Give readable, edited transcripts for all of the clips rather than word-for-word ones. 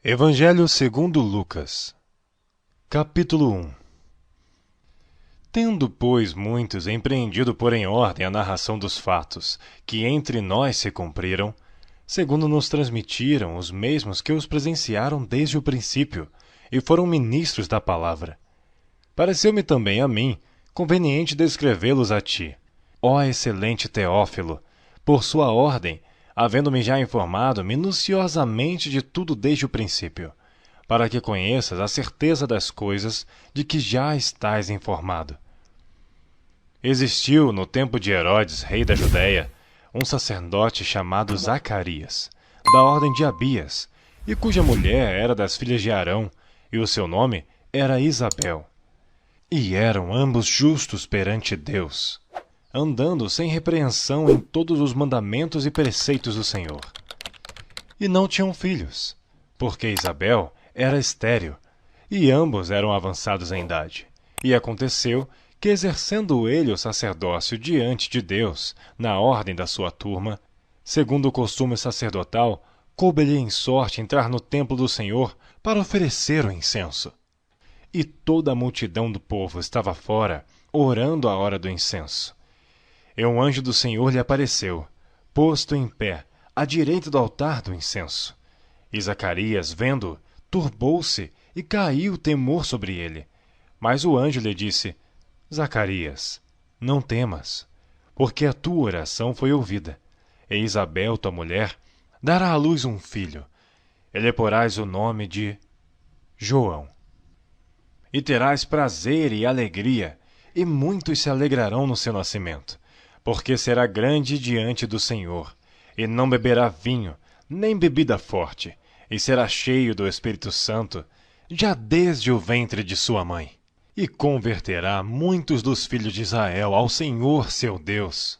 Evangelho segundo Lucas. Capítulo 1. Tendo, pois, muitos empreendido pôr em ordem a narração dos fatos que entre nós se cumpriram, segundo nos transmitiram os mesmos que os presenciaram desde o princípio e foram ministros da palavra, pareceu-me também a mim conveniente descrevê-los a ti, ó excelente Teófilo, por sua ordem, havendo-me já informado minuciosamente de tudo desde o princípio, para que conheças a certeza das coisas de que já estás informado. Existiu, no tempo de Herodes, rei da Judéia, um sacerdote chamado Zacarias, da ordem de Abias, e cuja mulher era das filhas de Arão, e o seu nome era Isabel. E eram ambos justos perante Deus, andando sem repreensão em todos os mandamentos e preceitos do Senhor. E não tinham filhos, porque Isabel era estéril, e ambos eram avançados em idade. E aconteceu que, exercendo ele o sacerdócio diante de Deus, na ordem da sua turma, segundo o costume sacerdotal, coube-lhe em sorte entrar no templo do Senhor para oferecer o incenso. E toda a multidão do povo estava fora, orando à hora do incenso. E um anjo do Senhor lhe apareceu, posto em pé, à direita do altar do incenso. E Zacarias, vendo-o, turbou-se e caiu o temor sobre ele. Mas o anjo lhe disse: Zacarias, não temas, porque a tua oração foi ouvida. E Isabel, tua mulher, dará à luz um filho, e lhe porás o nome de João. E terás prazer e alegria, e muitos se alegrarão no seu nascimento, porque será grande diante do Senhor, e não beberá vinho, nem bebida forte, e será cheio do Espírito Santo, já desde o ventre de sua mãe. E converterá muitos dos filhos de Israel ao Senhor seu Deus.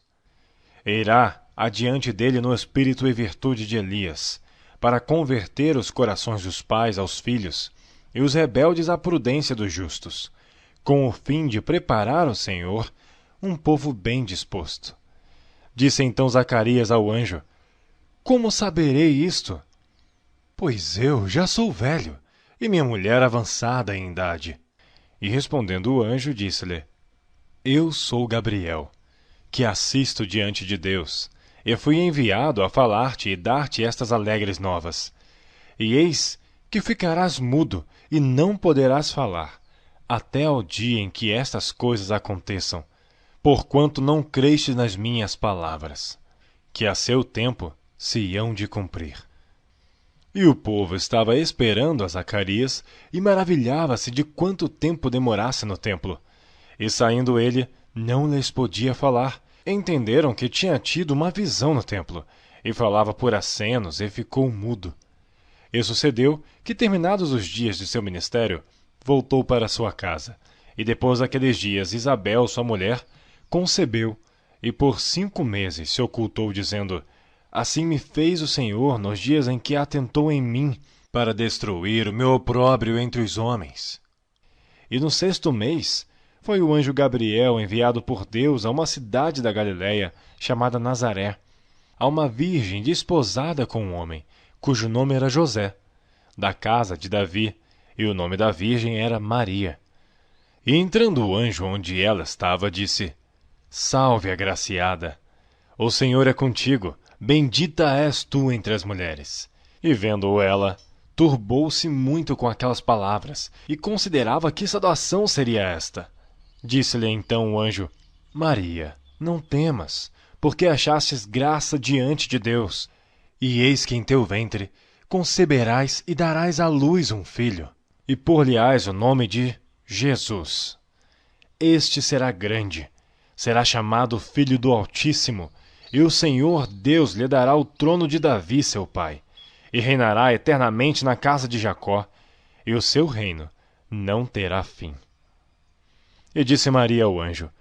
E irá adiante dele no espírito e virtude de Elias, para converter os corações dos pais aos filhos, e os rebeldes à prudência dos justos, com o fim de preparar ao Senhor um povo bem disposto. Disse então Zacarias ao anjo: Como saberei isto? Pois eu já sou velho, e minha mulher avançada em idade. E respondendo o anjo, disse-lhe: Eu sou Gabriel, que assisto diante de Deus, e fui enviado a falar-te e dar-te estas alegres novas. E eis que ficarás mudo e não poderás falar, até ao dia em que estas coisas aconteçam, porquanto não creste nas minhas palavras, que a seu tempo se hão de cumprir. E o povo estava esperando a Zacarias e maravilhava-se de quanto tempo demorasse no templo. E saindo ele, não lhes podia falar. Entenderam que tinha tido uma visão no templo, e falava por acenos e ficou mudo. E sucedeu que, terminados os dias de seu ministério, voltou para sua casa. E depois daqueles dias, Isabel, sua mulher, concebeu, e por 5 meses se ocultou, dizendo: Assim me fez o Senhor nos dias em que atentou em mim, para destruir o meu opróbrio entre os homens. E no 6º mês, foi o anjo Gabriel enviado por Deus a uma cidade da Galiléia, chamada Nazaré, a uma virgem desposada com um homem, cujo nome era José, da casa de Davi, e o nome da virgem era Maria. E entrando o anjo onde ela estava, disse: Salve, agraciada! O Senhor é contigo, bendita és tu entre as mulheres. E vendo-o ela, turbou-se muito com aquelas palavras, e considerava que saudação seria esta. Disse-lhe então o anjo: Maria, não temas, porque achastes graça diante de Deus. E eis que em teu ventre conceberás e darás à luz um filho, e por-lhe-ás o nome de Jesus. Este será grande, será chamado Filho do Altíssimo, e o Senhor Deus lhe dará o trono de Davi, seu pai, e reinará eternamente na casa de Jacó, e o seu reino não terá fim. E disse Maria ao anjo: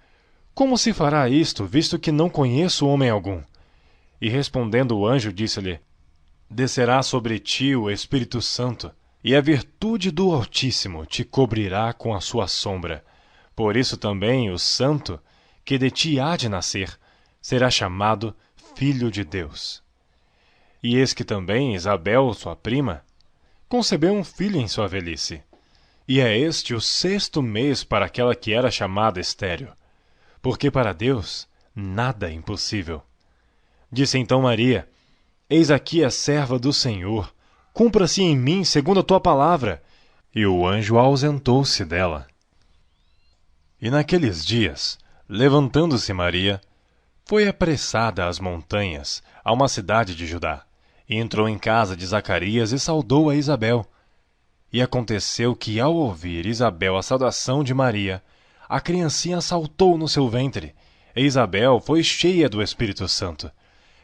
Como se fará isto, visto que não conheço homem algum? E respondendo o anjo, disse-lhe: Descerá sobre ti o Espírito Santo, e a virtude do Altíssimo te cobrirá com a sua sombra. Por isso também o Santo, que de ti há de nascer, será chamado Filho de Deus. E eis que também Isabel, sua prima, concebeu um filho em sua velhice. E é este o 6º mês para aquela que era chamada estéril, porque para Deus nada é impossível. Disse então Maria: Eis aqui a serva do Senhor, cumpra-se em mim segundo a tua palavra. E o anjo ausentou-se dela. E naqueles dias, levantando-se Maria, foi apressada às montanhas, a uma cidade de Judá, e entrou em casa de Zacarias e saudou a Isabel. E aconteceu que, ao ouvir Isabel a saudação de Maria, a criancinha saltou no seu ventre, e Isabel foi cheia do Espírito Santo.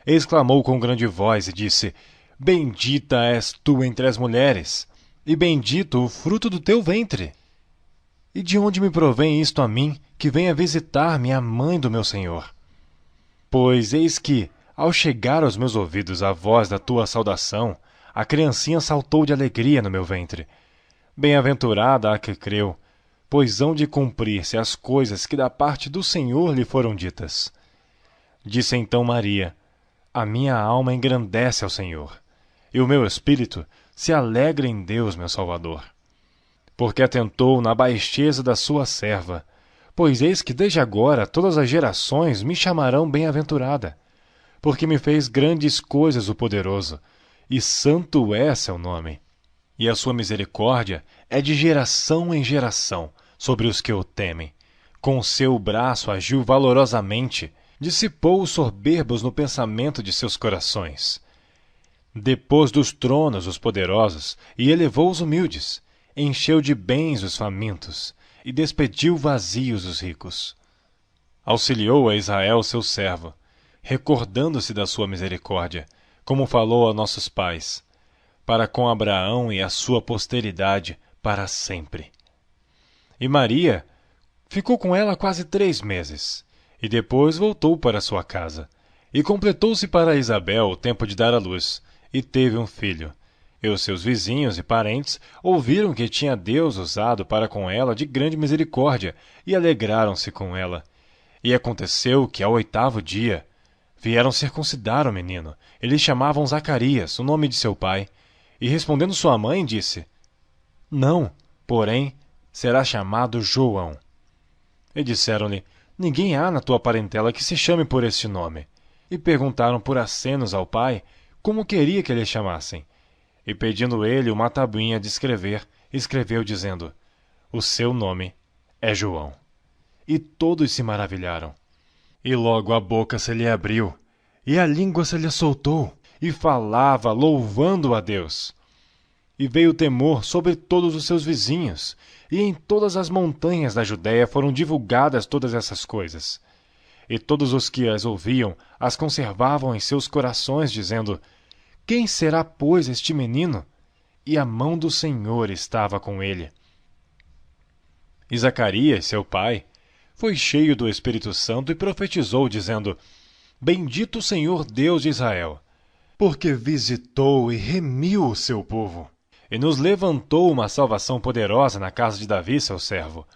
Exclamou com grande voz e disse: Bendita és tu entre as mulheres, e bendito o fruto do teu ventre. E de onde me provém isto a mim, que venha visitar-me a mãe do meu Senhor? Pois eis que, ao chegar aos meus ouvidos a voz da tua saudação, a criancinha saltou de alegria no meu ventre. Bem-aventurada a que creu, pois hão de cumprir-se as coisas que da parte do Senhor lhe foram ditas. Disse então Maria: A minha alma engrandece ao Senhor, e o meu espírito se alegra em Deus, meu Salvador. Porque atentou na baixeza da sua serva, pois eis que desde agora todas as gerações me chamarão bem-aventurada, porque me fez grandes coisas o Poderoso, e santo é seu nome. E a sua misericórdia é de geração em geração sobre os que o temem. Com o seu braço agiu valorosamente, dissipou os soberbos no pensamento de seus corações. Depôs dos tronos os poderosos e elevou os humildes, encheu de bens os famintos e despediu vazios os ricos. Auxiliou a Israel seu servo, recordando-se da sua misericórdia, como falou a nossos pais, para com Abraão e a sua posteridade para sempre. E Maria ficou com ela quase 3 meses, e depois voltou para sua casa. E completou-se para Isabel o tempo de dar à luz, e teve um filho. E os seus vizinhos e parentes ouviram que tinha Deus usado para com ela de grande misericórdia, e alegraram-se com ela. E aconteceu que, ao 8º dia, vieram circuncidar o menino. Eles chamavam Zacarias, o nome de seu pai. E respondendo sua mãe, disse: Não, porém, será chamado João. E disseram-lhe: Ninguém há na tua parentela que se chame por este nome. E perguntaram por acenos ao pai como queria que lhe chamassem. E pedindo ele uma tabuinha de escrever, escreveu dizendo: O seu nome é João. E todos se maravilharam. E logo a boca se lhe abriu, e a língua se lhe soltou, e falava, louvando a Deus. E veio temor sobre todos os seus vizinhos, e em todas as montanhas da Judéia foram divulgadas todas essas coisas. E todos os que as ouviam as conservavam em seus corações, dizendo: Quem será, pois, este menino? E a mão do Senhor estava com ele. E Zacarias, seu pai, foi cheio do Espírito Santo e profetizou, dizendo: Bendito o Senhor Deus de Israel, porque visitou e remiu o seu povo, e nos levantou uma salvação poderosa na casa de Davi, seu servo,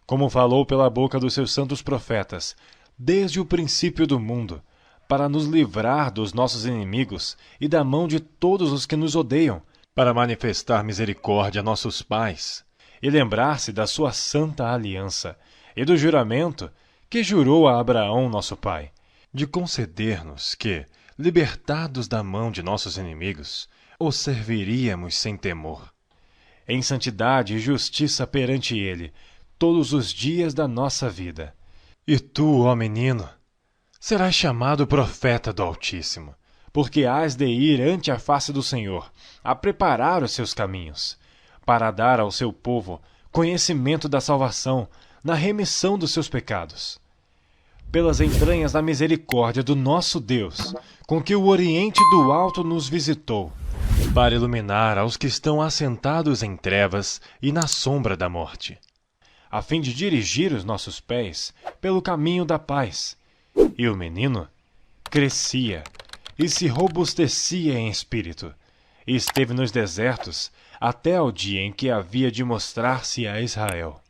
como falou pela boca dos seus santos profetas, desde o princípio do mundo, para nos livrar dos nossos inimigos e da mão de todos os que nos odeiam, para manifestar misericórdia a nossos pais, e lembrar-se da sua santa aliança, e do juramento que jurou a Abraão nosso pai, de conceder-nos que, libertados da mão de nossos inimigos, o serviríamos sem temor, em santidade e justiça perante ele, todos os dias da nossa vida. E tu, ó menino, serás chamado profeta do Altíssimo, porque hás de ir ante a face do Senhor, a preparar os seus caminhos, para dar ao seu povo conhecimento da salvação, na remissão dos seus pecados. Pelas entranhas da misericórdia do nosso Deus, com que o Oriente do Alto nos visitou, para iluminar aos que estão assentados em trevas e na sombra da morte, a fim de dirigir os nossos pés pelo caminho da paz. E o menino crescia e se robustecia em espírito, e esteve nos desertos até ao dia em que havia de mostrar-se a Israel.